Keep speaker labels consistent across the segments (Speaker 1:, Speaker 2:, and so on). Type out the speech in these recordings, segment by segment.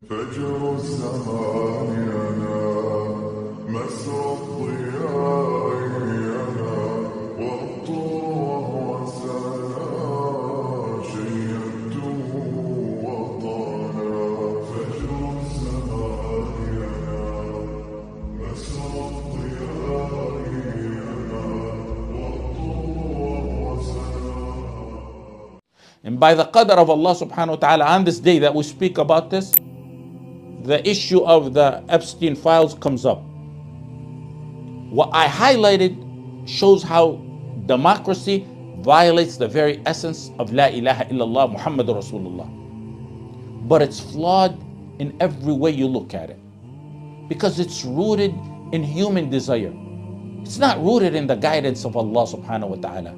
Speaker 1: فجر الزمان ينا مسرى الضياء ينا والطور وهو سنا شيدته وطنا فجر الزمان ينا مسرى الضياء ينا والطور وهو سنا.
Speaker 2: And by the qadr of Allah subhanahu wa ta'ala, on this day that we speak about this, the issue of the Epstein files comes up. What I highlighted shows how democracy violates the very essence of La ilaha illallah Muhammadur Rasulullah. But it's flawed in every way you look at it, because it's rooted in human desire. It's not rooted in the guidance of Allah subhanahu wa ta'ala.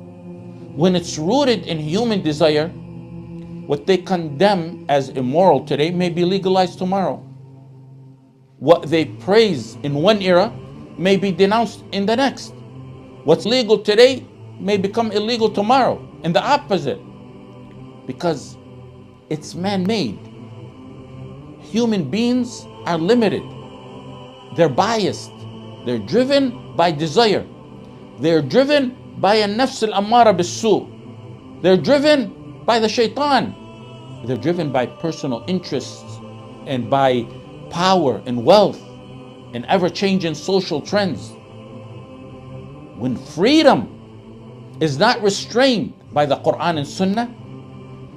Speaker 2: When it's rooted in human desire, what they condemn as immoral today may be legalized tomorrow. What they praise in one era may be denounced in the next. What's legal today may become illegal tomorrow, and the opposite, because it's man-made. Human beings are limited. They're biased. They're driven by desire. They're driven by a nafs al-ammara bis-su. They're driven by the shaitan. They're driven by personal interests and by power and wealth and ever-changing social trends. When freedom is not restrained by the Quran and Sunnah,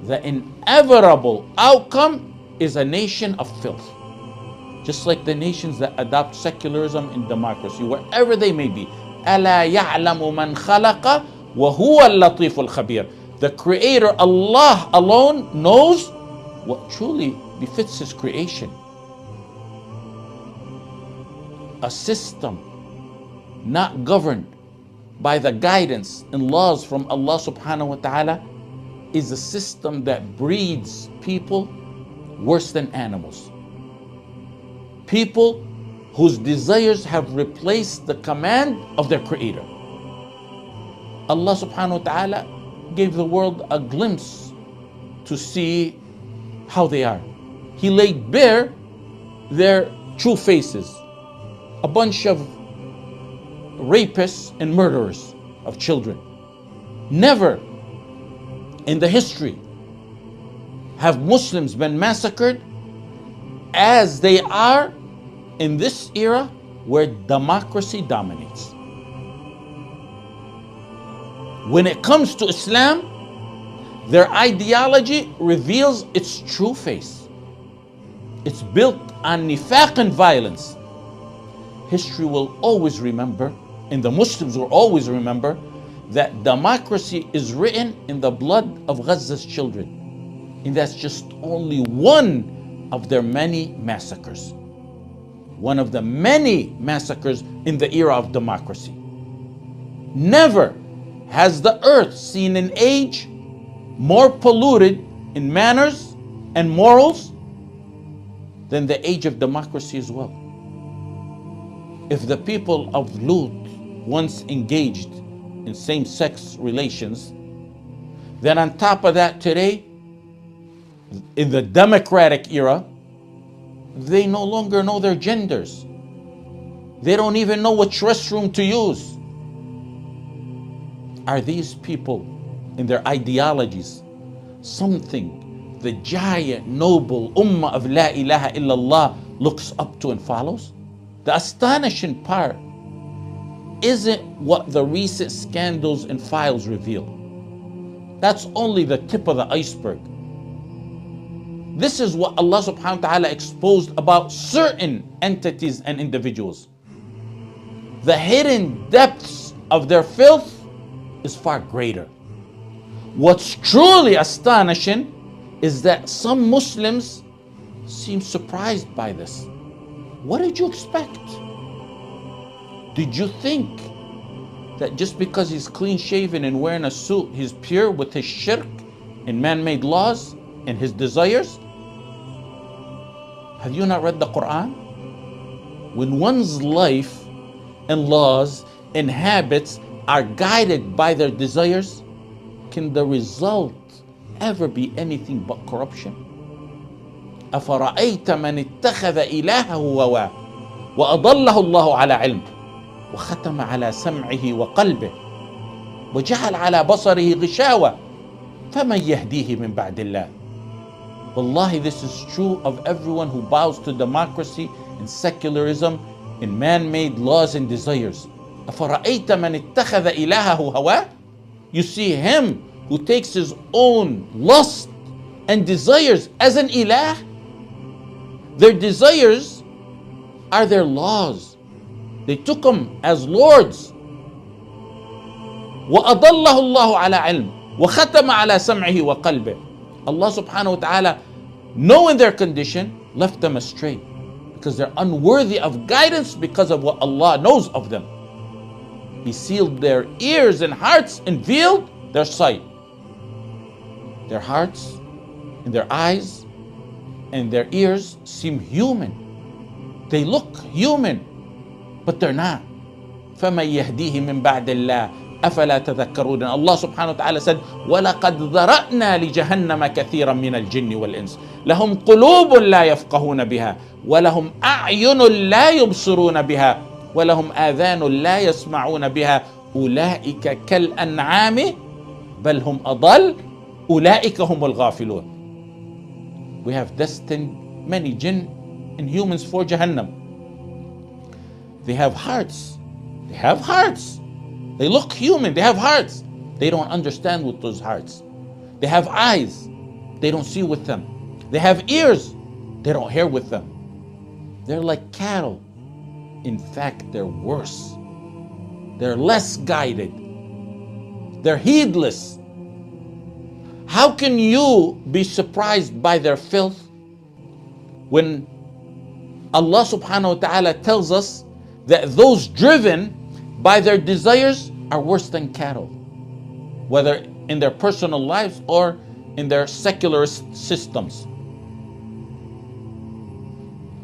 Speaker 2: the inevitable outcome is a nation of filth. Just like the nations that adopt secularism and democracy, wherever they may be. أَلَا يَعْلَمُ مَنْ خَلَقَ وَهُوَ اللَّطِيفُ الْخَبِيرُ. The Creator, Allah alone, knows what truly befits His creation. A system not governed by the guidance and laws from Allah subhanahu wa ta'ala is a system that breeds people worse than animals. People whose desires have replaced the command of their Creator. Allah subhanahu wa ta'ala gave the world a glimpse to see how they are. He laid bare their true faces. A bunch of rapists and murderers of children. Never in the history have Muslims been massacred as they are in this era where democracy dominates. When it comes to Islam, their ideology reveals its true face. It's built on nifaq and violence. History will always remember, and the Muslims will always remember, that democracy is written in the blood of Gaza's children. And that's just only one of their many massacres. One of the many massacres in the era of democracy. Never has the earth seen an age more polluted in manners and morals than the age of democracy as well. If the people of Lut once engaged in same-sex relations, then on top of that today, in the democratic era, they no longer know their genders. They don't even know which restroom to use. Are these people in their ideologies something the giant, noble ummah of La ilaha illallah looks up to and follows? The astonishing part isn't what the recent scandals and files reveal. That's only the tip of the iceberg. This is what Allah subhanahu wa ta'ala exposed about certain entities and individuals. The hidden depths of their filth is far greater. What's truly astonishing is that some Muslims seem surprised by this. What did you expect? Did you think that just because he's clean shaven and wearing a suit, he's pure with his shirk and man-made laws and his desires? Have you not read the Quran? When one's life and laws and habits are guided by their desires, can the result ever be anything but corruption? أفرأيت من اتخذ إلهه هواه وأضله الله على علم وختم على سمعه وقلبه وجعل على بصره غشاوة فمن يهديه من بعد الله. Wallahi, this is true of everyone who bows to democracy and secularism and man-made laws and desires. أفرأيت من اتخذ إلهه هواه. You see him who takes his own lust and desires as an ilah. Their desires are their laws. They took them as lords. وأضله الله على علم وختم على سمعه وقلبه. Allah subhanahu wa ta'ala, knowing their condition, left them astray because they're unworthy of guidance because of what Allah knows of them. He sealed their ears and hearts and veiled their sight. Their hearts and their eyes and their ears seem human. They look human, but they're not. فَمَن يَهْدِيهِ مِن بَعْدِ اللَّهِ أَفَلَا تَذَكَّرُونَ. Allah subhanahu wa ta'ala said, وَلَقَدْ ذَرَأْنَا لِجَهَنَّمَ كَثِيرًا مِنَ الْجِنِّ وَالْإِنسِ لَهُمْ قُلُوبٌ لَا يَفْقَهُونَ بِهَا وَلَهُمْ أَعْيُنٌ لَا يُبْصِرُونَ بِهَا وَلَهُمْ آذَانٌ لَا يَسْمَعُونَ بِهَا أُولَئِكَ كَالْأَنْعَامِ بَلْ هُمْ أَضَلُّ أُولَئِكَ هُمُ الْغَافِلُونَ. We have destined many jinn and humans for Jahannam. They have hearts. They have hearts. They look human. They have hearts. They don't understand with those hearts. They have eyes. They don't see with them. They have ears. They don't hear with them. They're like cattle. In fact, they're worse. They're less guided. They're heedless. How can you be surprised by their filth when Allah subhanahu wa ta'ala tells us that those driven by their desires are worse than cattle, whether in their personal lives or in their secularist systems?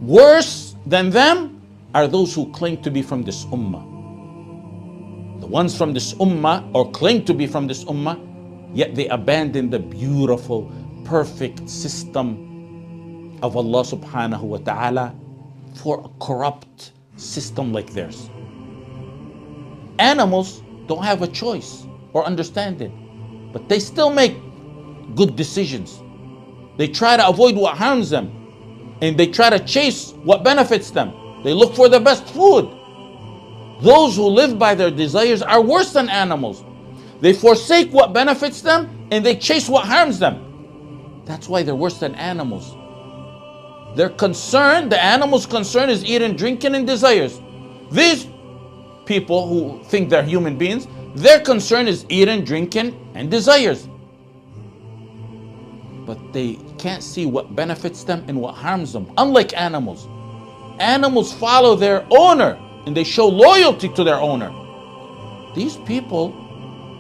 Speaker 2: Worse than them are those who claim to be from this ummah. The ones from this ummah or claim to be from this ummah, yet they abandon the beautiful, perfect system of Allah subhanahu wa ta'ala for a corrupt system like theirs. Animals don't have a choice or understanding, but they still make good decisions. They try to avoid what harms them, and they try to chase what benefits them. They look for the best food. Those who live by their desires are worse than animals. They forsake what benefits them and they chase what harms them. That's why they're worse than animals. Their concern, the animal's concern, is eating, drinking, and desires. These people who think they're human beings, their concern is eating, drinking, and desires. But they can't see what benefits them and what harms them. Unlike animals. Animals follow their owner and they show loyalty to their owner. These people,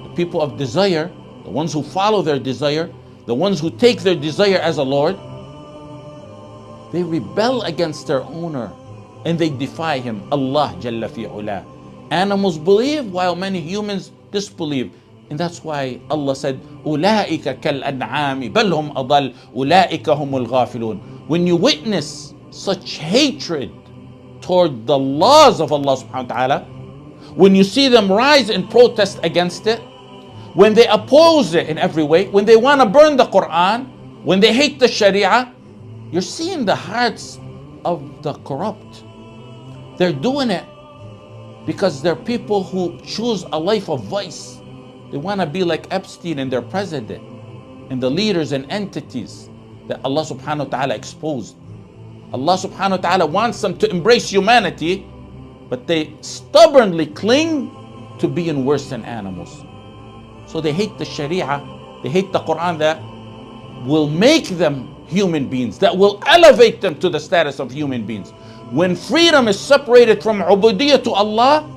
Speaker 2: the people of desire, the ones who follow their desire, the ones who take their desire as a lord, they rebel against their owner and they defy him, Allah Jalla fi'ula. Animals believe while many humans disbelieve. And that's why Allah said, أُولَٰئِكَ كَالْأَنْعَامِ بَلْ هُمْ أَضَلُّ أُولَٰئِكَ هُمُ الْغَافِلُونَ. When you witness such hatred toward the laws of Allah subhanahu wa ta'ala, when you see them rise and protest against it, when they oppose it in every way, when they want to burn the Quran, when they hate the Sharia, you're seeing the hearts of the corrupt. They're doing it because they're people who choose a life of vice. They want to be like Epstein and their president and the leaders and entities that Allah subhanahu wa ta'ala exposed. Allah subhanahu wa ta'ala wants them to embrace humanity, but they stubbornly cling to being worse than animals. So they hate the Sharia, they hate the Quran that will make them human beings, that will elevate them to the status of human beings. When freedom is separated from ubudiyyah to Allah,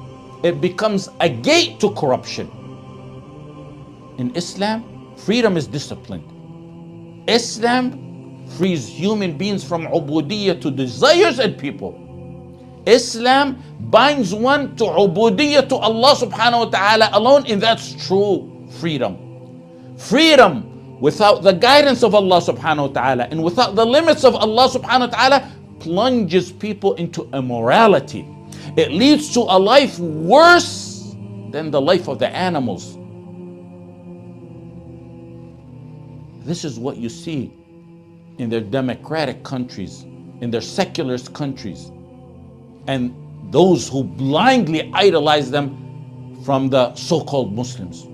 Speaker 2: it becomes a gate to corruption. In Islam, freedom is disciplined. Islam frees human beings from ubudiyyah to desires and people. Islam binds one to ubudiyyah to Allah subhanahu wa ta'ala alone, and that's true freedom. Freedom without the guidance of Allah subhanahu wa ta'ala and without the limits of Allah subhanahu wa ta'ala, plunges people into immorality. It leads to a life worse than the life of the animals. This is what you see in their democratic countries, in their secularist countries, and those who blindly idolize them from the so-called Muslims.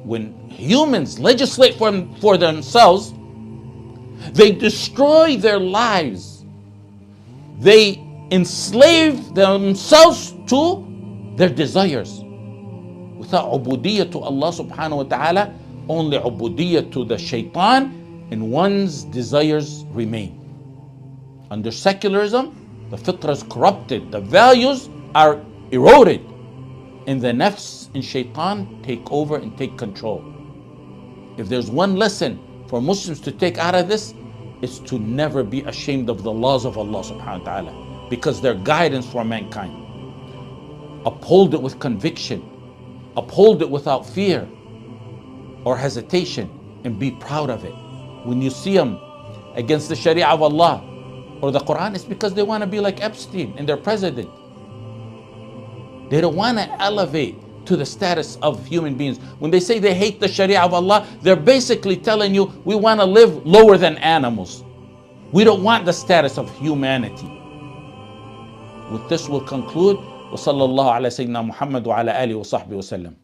Speaker 2: When humans legislate for themselves, they destroy their lives. They enslave themselves to their desires. Without ubudiyyah to Allah subhanahu wa ta'ala, only ubudiyyah to the shaitan, and one's desires remain. Under secularism, the fitrah is corrupted, the values are eroded, and the nafs and shaitan take over and take control. If there's one lesson for Muslims to take out of this, it's to never be ashamed of the laws of Allah subhanahu wa ta'ala, because they're guidance for mankind. Uphold it with conviction, uphold it without fear or hesitation, and be proud of it. When you see them against the Sharia of Allah or the Quran, it's because they want to be like Epstein and their president. They don't want to elevate to the status of human beings. When they say they hate the Sharia of Allah, they're basically telling you, we want to live lower than animals. We don't want the status of humanity. With this we'll conclude. وصلى الله على سيدنا محمد وعلى آله وصحبه وسلم.